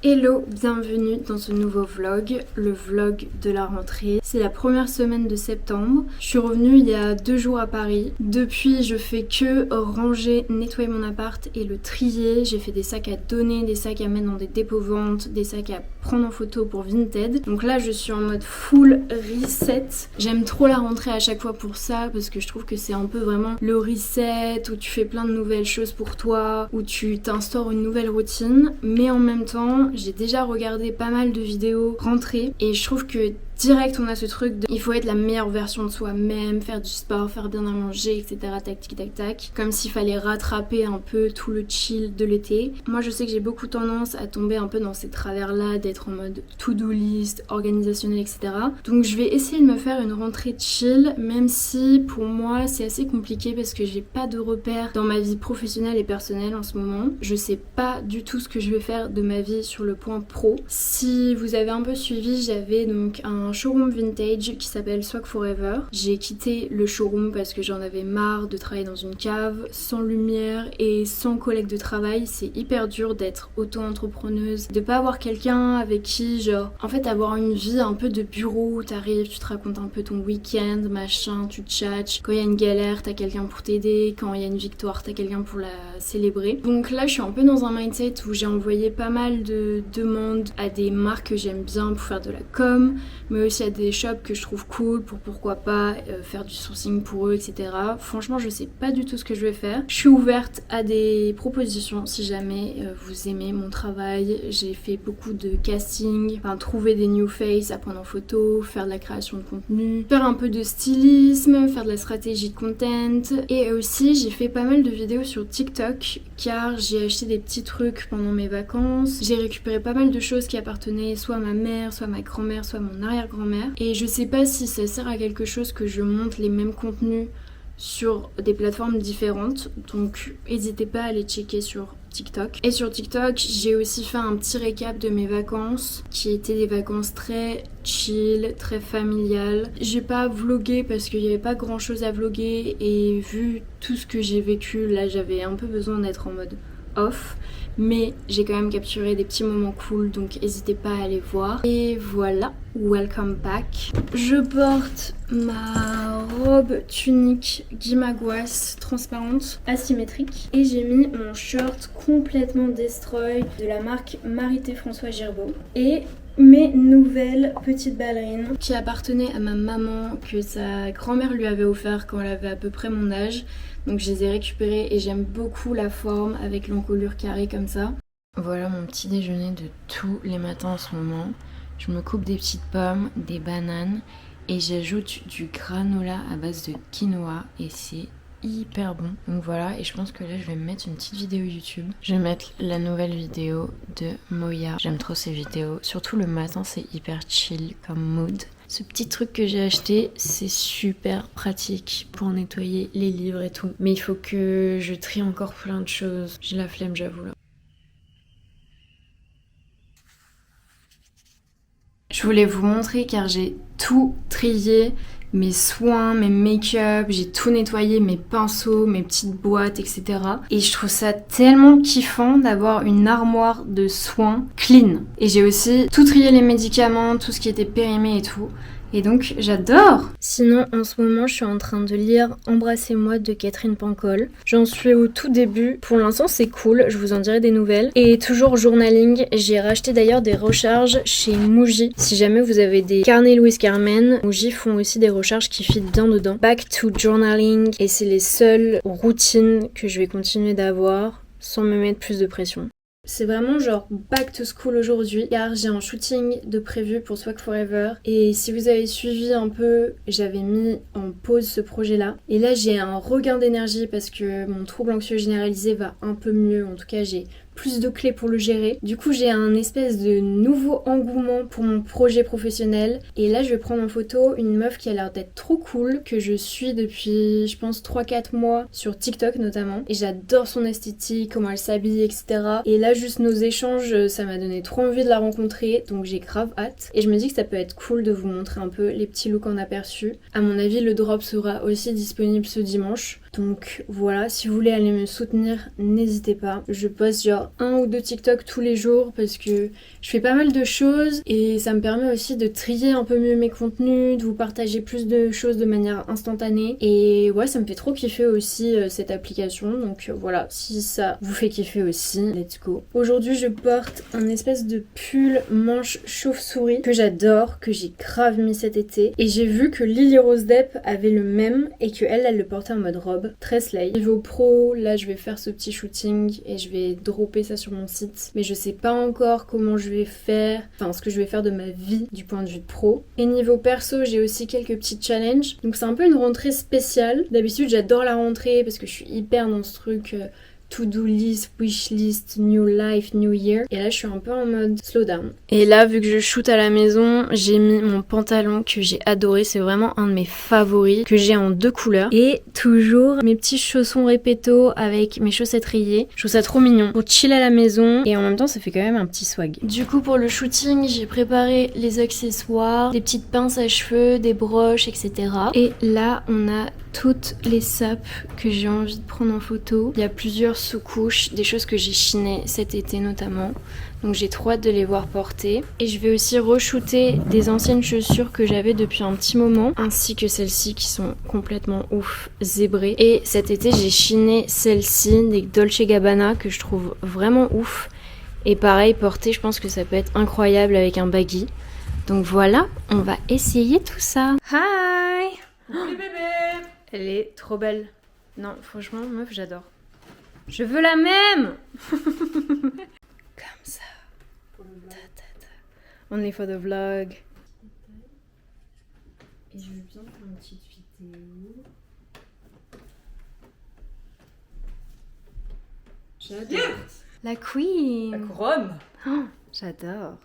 Hello, bienvenue dans ce nouveau vlog, le vlog de la rentrée. C'est la première semaine de septembre. Je suis revenue il y a 2 jours à Paris. Depuis, je fais que ranger, nettoyer mon appart et le trier. J'ai fait des sacs à donner, des sacs à mettre dans des dépôts-ventes, des sacs à prendre en photo pour Vinted. Donc là, je suis en mode full reset. J'aime trop la rentrée à chaque fois pour ça parce que je trouve que c'est un peu vraiment le reset où tu fais plein de nouvelles choses pour toi, où tu t'instaures une nouvelle routine. Mais en même temps, j'ai déjà regardé pas mal de vidéos rentrées et je trouve que direct on a ce truc de il faut être la meilleure version de soi-même, faire du sport, faire bien à manger, etc. Tac tic tac tac. Comme s'il fallait rattraper un peu tout le chill de l'été. Moi je sais que j'ai beaucoup tendance à tomber un peu dans ces travers là, d'être en mode to-do list, organisationnel, etc. Donc je vais essayer de me faire une rentrée chill, même si pour moi c'est assez compliqué parce que j'ai pas de repères dans ma vie professionnelle et personnelle en ce moment. Je sais pas du tout ce que je vais faire de ma vie sur le point pro. Si vous avez un peu suivi, j'avais donc un showroom vintage qui s'appelle Swag Forever. J'ai quitté le showroom parce que j'en avais marre de travailler dans une cave, sans lumière et sans collègue de travail. C'est hyper dur d'être auto-entrepreneuse, de pas avoir quelqu'un avec qui, genre, en fait avoir une vie un peu de bureau où t'arrives, tu te racontes un peu ton week-end, machin, tu tchatches. Quand il y a une galère, t'as quelqu'un pour t'aider. Quand il y a une victoire, t'as quelqu'un pour la célébrer. Donc là, je suis un peu dans un mindset où j'ai envoyé pas mal de demandes à des marques que j'aime bien pour faire de la com, mais aussi à des shops que je trouve cool pour pourquoi pas faire du sourcing pour eux, etc. Franchement, je sais pas du tout ce que je vais faire. Je suis ouverte à des propositions si jamais vous aimez mon travail. J'ai fait beaucoup de casting, enfin trouver des new faces à prendre en photo, faire de la création de contenu, faire un peu de stylisme, faire de la stratégie de content. Et aussi, j'ai fait pas mal de vidéos sur TikTok car j'ai acheté des petits trucs pendant mes vacances. J'ai récupéré pas mal de choses qui appartenaient soit à ma mère, soit à ma grand-mère, soit à mon arrière-grand-mère. Et je sais pas si ça sert à quelque chose que je monte les mêmes contenus sur des plateformes différentes. Donc n'hésitez pas à aller checker sur TikTok. Et sur TikTok, j'ai aussi fait un petit récap de mes vacances qui étaient des vacances très chill, très familiales. J'ai pas vlogué parce qu'il y avait pas grand chose à vloguer et vu tout ce que j'ai vécu, là j'avais un peu besoin d'être en mode off, mais j'ai quand même capturé des petits moments cool, donc n'hésitez pas à aller voir. Et voilà, welcome back. Je porte ma robe tunique guimagouas transparente, asymétrique, et j'ai mis mon short complètement destroy de la marque Marité François Girbeau et mes nouvelles petites ballerines qui appartenaient à ma maman, que sa grand-mère lui avait offert quand elle avait à peu près mon âge. Donc je les ai récupérées et j'aime beaucoup la forme avec l'encolure carrée comme ça. Voilà mon petit déjeuner de tous les matins en ce moment. Je me coupe des petites pommes, des bananes et j'ajoute du granola à base de quinoa et c'est hyper bon. Donc voilà, et je pense que là je vais me mettre une petite vidéo YouTube. Je vais mettre la nouvelle vidéo de Moya. J'aime trop ces vidéos, surtout le matin, c'est hyper chill comme mood. Ce petit truc que j'ai acheté, c'est super pratique pour nettoyer les livres et tout. Mais il faut que je trie encore plein de choses. J'ai la flemme, j'avoue là. Je voulais vous montrer car j'ai tout trié, mes soins, mes make-up, j'ai tout nettoyé, mes pinceaux, mes petites boîtes, etc. Et je trouve ça tellement kiffant d'avoir une armoire de soins clean. Et j'ai aussi tout trié les médicaments, tout ce qui était périmé et tout. Et donc j'adore. Sinon en ce moment je suis en train de lire Embrassez-moi de Catherine Pancol. J'en suis au tout début. Pour l'instant c'est cool, je vous en dirai des nouvelles. Et toujours journaling, j'ai racheté d'ailleurs des recharges chez Muji. Si jamais vous avez des carnets Louise Carmen, Muji font aussi des recharges qui fit bien dedans. Back to journaling, et c'est les seules routines que je vais continuer d'avoir sans me mettre plus de pression. C'est vraiment genre back to school aujourd'hui car j'ai un shooting de prévu pour Swag Forever et si vous avez suivi un peu, j'avais mis en pause ce projet là et là j'ai un regain d'énergie parce que mon trouble anxieux généralisé va un peu mieux, en tout cas j'ai plus de clés pour le gérer. Du coup j'ai un espèce de nouveau engouement pour mon projet professionnel et là je vais prendre en photo une meuf qui a l'air d'être trop cool, que je suis depuis je pense 3-4 mois sur TikTok notamment et j'adore son esthétique, comment elle s'habille, etc. Et là juste nos échanges, ça m'a donné trop envie de la rencontrer, donc j'ai grave hâte et je me dis que ça peut être cool de vous montrer un peu les petits looks en aperçu. À mon avis le drop sera aussi disponible ce dimanche. Donc voilà, si vous voulez aller me soutenir, n'hésitez pas. Je poste genre 1 ou 2 TikTok tous les jours parce que je fais pas mal de choses et ça me permet aussi de trier un peu mieux mes contenus, de vous partager plus de choses de manière instantanée. Et ouais, ça me fait trop kiffer aussi cette application. Donc voilà, si ça vous fait kiffer aussi, let's go. Aujourd'hui, je porte un espèce de pull manche chauve-souris que j'adore, que j'ai grave mis cet été. Et j'ai vu que Lily Rose Depp avait le même et que elle le portait en mode robe. Très slay. Niveau pro, là je vais faire ce petit shooting et je vais dropper ça sur mon site. Mais je sais pas encore comment je vais faire, enfin ce que je vais faire de ma vie du point de vue de pro. Et niveau perso, j'ai aussi quelques petits challenges. Donc c'est un peu une rentrée spéciale. D'habitude j'adore la rentrée parce que je suis hyper dans ce truc... to-do list, wish list, new life, new year. Et là, je suis un peu en mode slow down. Et là, vu que je shoot à la maison, j'ai mis mon pantalon que j'ai adoré. C'est vraiment un de mes favoris, que j'ai en 2 couleurs. Et toujours mes petits chaussons répéto avec mes chaussettes rayées. Je trouve ça trop mignon pour chill à la maison. Et en même temps, ça fait quand même un petit swag. Du coup, pour le shooting, j'ai préparé les accessoires, des petites pinces à cheveux, des broches, etc. Et là, on a toutes les sapes que j'ai envie de prendre en photo. Il y a plusieurs sous-couches, des choses que j'ai chinées cet été notamment. Donc j'ai trop hâte de les voir porter. Et je vais aussi re-shooter des anciennes chaussures que j'avais depuis un petit moment, ainsi que celles-ci qui sont complètement ouf, zébrées. Et cet été j'ai chiné celles-ci, des Dolce Gabbana, que je trouve vraiment ouf. Et pareil, porter, je pense que ça peut être incroyable avec un baggy. Donc voilà, on va essayer tout ça. Hi! Coucou les bébés! Elle est trop belle. Non, franchement, meuf, j'adore. Je veux la même. Comme ça. Ta, ta, ta. Only for the vlog. Et je veux bien faire une petite vidéo. J'adore. Yes. La queen. La couronne! Oh, j'adore.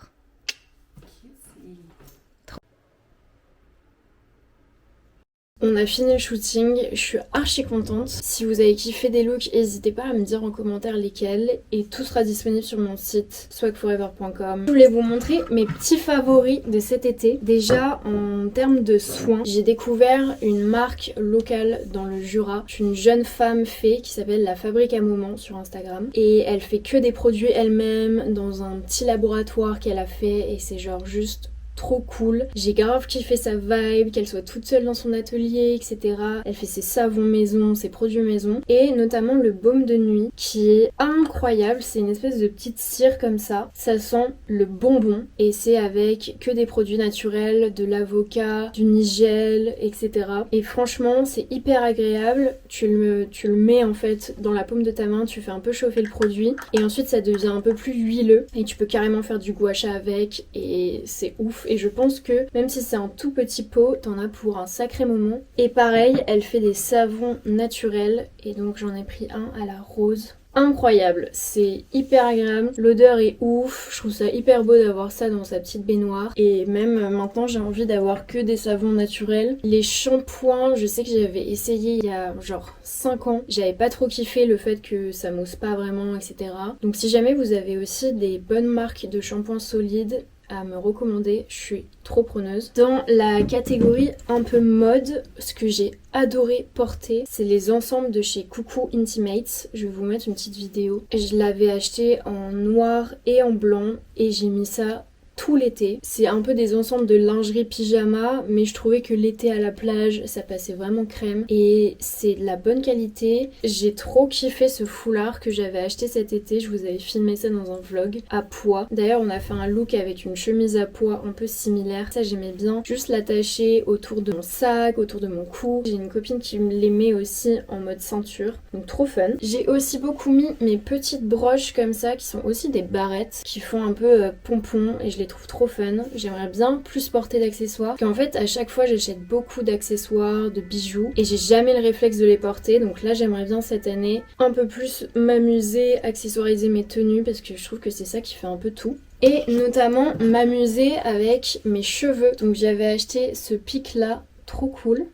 On a fini le shooting, je suis archi contente. Si vous avez kiffé des looks, n'hésitez pas à me dire en commentaire lesquels. Et tout sera disponible sur mon site swagforever.com. Je voulais vous montrer mes petits favoris de cet été. Déjà, en termes de soins, j'ai découvert une marque locale dans le Jura. Je suis une jeune femme fée qui s'appelle La Fabrique à Moments sur Instagram. Et elle fait que des produits elle-même dans un petit laboratoire qu'elle a fait. Et c'est genre juste... trop cool. J'ai grave kiffé sa vibe, qu'elle soit toute seule dans son atelier, etc. Elle fait ses savons maison, ses produits maison et notamment le baume de nuit qui est incroyable. C'est une espèce de petite cire comme ça. Ça sent le bonbon et c'est avec que des produits naturels, de l'avocat, du nigel, etc. Et franchement, c'est hyper agréable. Tu le mets en fait dans la paume de ta main, tu fais un peu chauffer le produit et ensuite ça devient un peu plus huileux et tu peux carrément faire du gua sha avec et c'est ouf. Et je pense que même si c'est un tout petit pot, t'en as pour un sacré moment. Et pareil, elle fait des savons naturels et donc j'en ai pris un à la rose. Incroyable, c'est hyper agréable, l'odeur est ouf, je trouve ça hyper beau d'avoir ça dans sa petite baignoire et même maintenant j'ai envie d'avoir que des savons naturels. Les shampoings, je sais que j'avais essayé il y a genre 5 ans, j'avais pas trop kiffé le fait que ça mousse pas vraiment, etc. Donc si jamais vous avez aussi des bonnes marques de shampoings solides à me recommander, je suis trop preneuse. Dans la catégorie un peu mode, ce que j'ai adoré porter, c'est les ensembles de chez Coucou Intimates. Je vais vous mettre une petite vidéo. Je l'avais acheté en noir et en blanc et j'ai mis ça tout l'été. C'est un peu des ensembles de lingerie pyjama, mais je trouvais que l'été à la plage, ça passait vraiment crème. Et c'est de la bonne qualité. J'ai trop kiffé ce foulard que j'avais acheté cet été. Je vous avais filmé ça dans un vlog à pois. D'ailleurs, on a fait un look avec une chemise à pois un peu similaire. Ça, j'aimais bien. Juste l'attacher autour de mon sac, autour de mon cou. J'ai une copine qui me les met aussi en mode ceinture. Donc trop fun. J'ai aussi beaucoup mis mes petites broches comme ça, qui sont aussi des barrettes, qui font un peu pompon. Et je les trouve trop fun. J'aimerais bien plus porter d'accessoires. Qu'en fait, à chaque fois, j'achète beaucoup d'accessoires, de bijoux et j'ai jamais le réflexe de les porter. Donc là, j'aimerais bien cette année un peu plus m'amuser, accessoiriser mes tenues parce que je trouve que c'est ça qui fait un peu tout. Et notamment m'amuser avec mes cheveux. Donc j'avais acheté ce pic là, trop cool.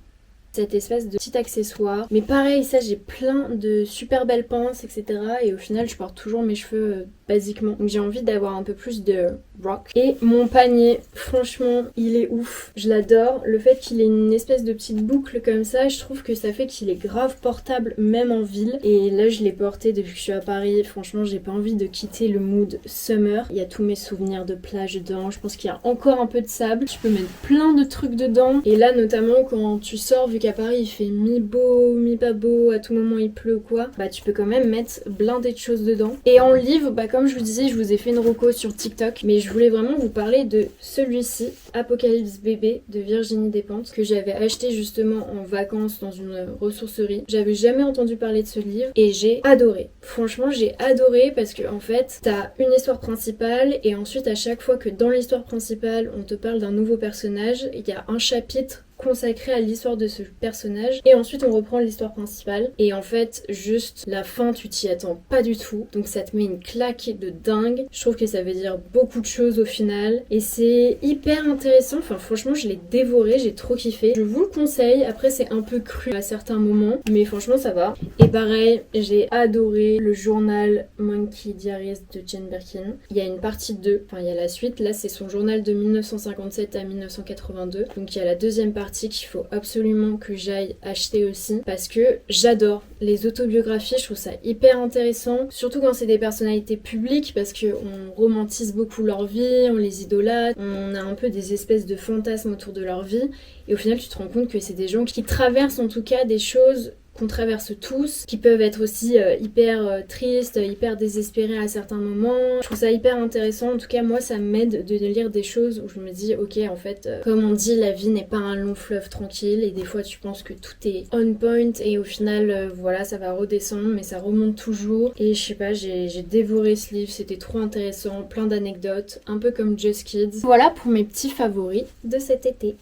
Cette espèce de petit accessoire. Mais pareil, ça j'ai plein de super belles pinces, etc. Et au final, je porte toujours mes cheveux basiquement. Donc j'ai envie d'avoir un peu plus de rock. Et mon panier, franchement, il est ouf. Je l'adore. Le fait qu'il ait une espèce de petite boucle comme ça, je trouve que ça fait qu'il est grave portable même en ville. Et là, je l'ai porté depuis que je suis à Paris. Franchement, j'ai pas envie de quitter le mood summer. Il y a tous mes souvenirs de plage dedans. Je pense qu'il y a encore un peu de sable. Tu peux mettre plein de trucs dedans. Et là, notamment quand tu sors, vu qu'à Paris il fait mi-beau, mi-pas beau, à tout moment il pleut ou quoi, bah tu peux quand même mettre blindé de choses dedans. Et en livre, bah comme je vous disais, je vous ai fait une reco sur TikTok, mais je voulais vraiment vous parler de celui-ci, Apocalypse bébé de Virginie Despentes, que j'avais acheté justement en vacances dans une ressourcerie. J'avais jamais entendu parler de ce livre et j'ai adoré. Franchement, j'ai adoré parce que en fait, t'as une histoire principale et ensuite à chaque fois que dans l'histoire principale, on te parle d'un nouveau personnage, il y a un chapitre consacré à l'histoire de ce personnage et ensuite on reprend l'histoire principale et en fait juste la fin tu t'y attends pas du tout, donc ça te met une claque de dingue. Je trouve que ça veut dire beaucoup de choses au final et c'est hyper intéressant. Enfin franchement je l'ai dévoré, j'ai trop kiffé, je vous le conseille. Après c'est un peu cru à certains moments mais franchement ça va. Et pareil, j'ai adoré le journal Monkey Diaries de Jane Birkin. Il y a une partie 2, enfin il y a la suite, là c'est son journal de 1957 à 1982, donc il y a la deuxième partie qu'il faut absolument que j'aille acheter aussi parce que j'adore les autobiographies, je trouve ça hyper intéressant, surtout quand c'est des personnalités publiques parce qu'on romantise beaucoup leur vie, on les idolâtre, on a un peu des espèces de fantasmes autour de leur vie et au final tu te rends compte que c'est des gens qui traversent en tout cas des choses qu'on traverse tous, qui peuvent être aussi hyper tristes, hyper désespérés à certains moments. Je trouve ça hyper intéressant, en tout cas moi ça m'aide de lire des choses où je me dis ok en fait comme on dit la vie n'est pas un long fleuve tranquille et des fois tu penses que tout est on point et au final voilà ça va redescendre mais ça remonte toujours et je sais pas j'ai dévoré ce livre, c'était trop intéressant, plein d'anecdotes, un peu comme Just Kids. Voilà pour mes petits favoris de cet été.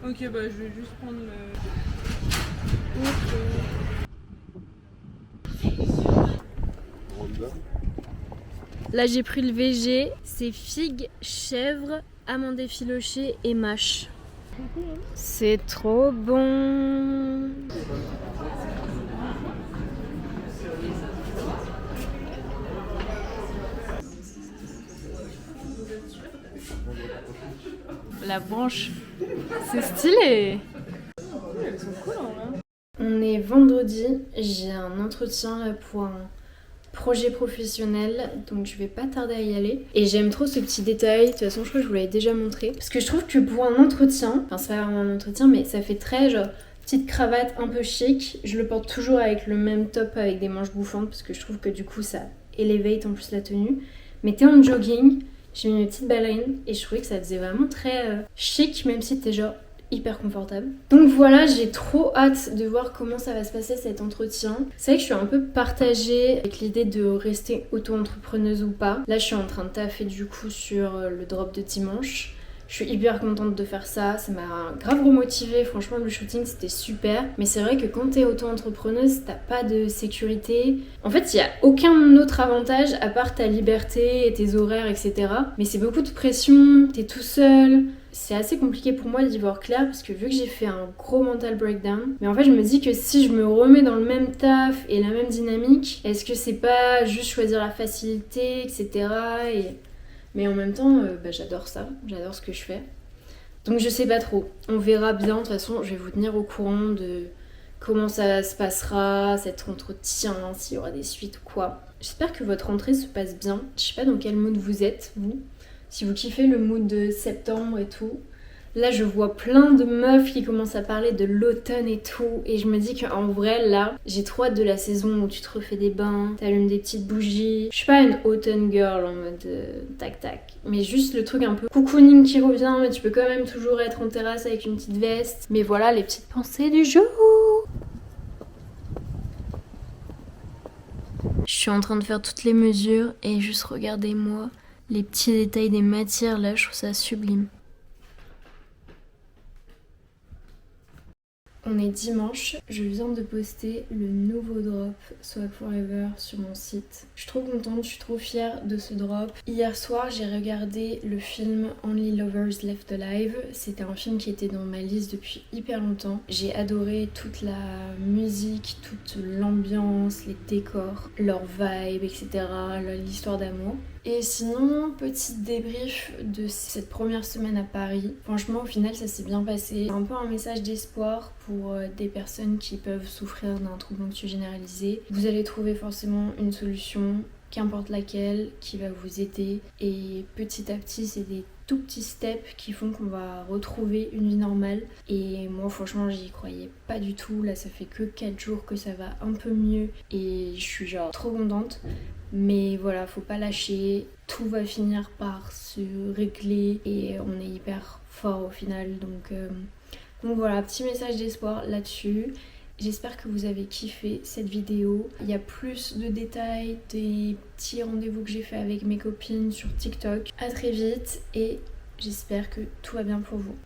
Ok bah je vais juste prendre le... Là j'ai pris le VG, c'est figue, chèvre, amande effilochée et mâche. C'est trop bon. La branche, c'est stylé. Elles sont cool en vrai. On est vendredi, j'ai un entretien là pour un projet professionnel, donc je vais pas tarder à y aller. Et j'aime trop ce petit détail, de toute façon je crois que je vous l'avais déjà montré. Parce que je trouve que pour un entretien, enfin c'est pas vraiment un entretien, mais ça fait très genre petite cravate un peu chic. Je le porte toujours avec le même top avec des manches bouffantes parce que je trouve que du coup ça elevate en plus la tenue. Mais t'es en jogging, j'ai mis mes petites ballerines et je trouvais que ça faisait vraiment très chic même si t'es genre hyper confortable. Donc voilà, j'ai trop hâte de voir comment ça va se passer cet entretien. C'est vrai que je suis un peu partagée avec l'idée de rester auto-entrepreneuse ou pas. Là je suis en train de taffer du coup sur le drop de dimanche. Je suis hyper contente de faire ça, ça m'a grave remotivée, franchement le shooting c'était super. Mais c'est vrai que quand t'es auto-entrepreneuse, t'as pas de sécurité. En fait, il y a aucun autre avantage à part ta liberté et tes horaires, etc. Mais c'est beaucoup de pression, t'es tout seul. C'est assez compliqué pour moi d'y voir clair parce que vu que j'ai fait un gros mental breakdown, mais en fait je me dis que si je me remets dans le même taf et la même dynamique, est-ce que c'est pas juste choisir la facilité, etc. Mais en même temps, j'adore ça, j'adore ce que je fais. Donc je sais pas trop, on verra bien, de toute façon je vais vous tenir au courant de comment ça se passera, cet entretien, s'il y aura des suites ou quoi. J'espère que votre rentrée se passe bien, je sais pas dans quel mood vous êtes, vous. Si vous kiffez le mood de septembre et tout. Là je vois plein de meufs qui commencent à parler de l'automne et tout. Et je me dis qu'en vrai là, j'ai trop hâte de la saison où tu te refais des bains, t'allumes des petites bougies. Je suis pas une autumn girl en mode tac tac. Mais juste le truc un peu cocooning qui revient. Mais tu peux quand même toujours être en terrasse avec une petite veste. Mais voilà les petites pensées du jour. Je suis en train de faire toutes les mesures et juste regardez-moi. Les petits détails des matières là, je trouve ça sublime. On est dimanche, je viens de poster le nouveau drop Swag Forever sur mon site. Je suis trop contente, je suis trop fière de ce drop. Hier soir, j'ai regardé le film Only Lovers Left Alive. C'était un film qui était dans ma liste depuis hyper longtemps. J'ai adoré toute la musique, toute l'ambiance, les décors, leur vibe, etc., l'histoire d'amour. Et sinon, petit débrief de cette première semaine à Paris. Franchement, au final, ça s'est bien passé. C'est un peu un message d'espoir pour des personnes qui peuvent souffrir d'un trouble anxieux généralisé. Vous allez trouver forcément une solution, qu'importe laquelle, qui va vous aider. Et petit à petit, c'est des tout petits steps qui font qu'on va retrouver une vie normale. Et moi, franchement, j'y croyais pas du tout. Là, ça fait que 4 jours que ça va un peu mieux. Et je suis genre trop contente. Mais voilà, faut pas lâcher, tout va finir par se régler et on est hyper fort au final. Donc voilà, petit message d'espoir là-dessus. J'espère que vous avez kiffé cette vidéo. Il y a plus de détails, des petits rendez-vous que j'ai fait avec mes copines sur TikTok. À très vite et j'espère que tout va bien pour vous.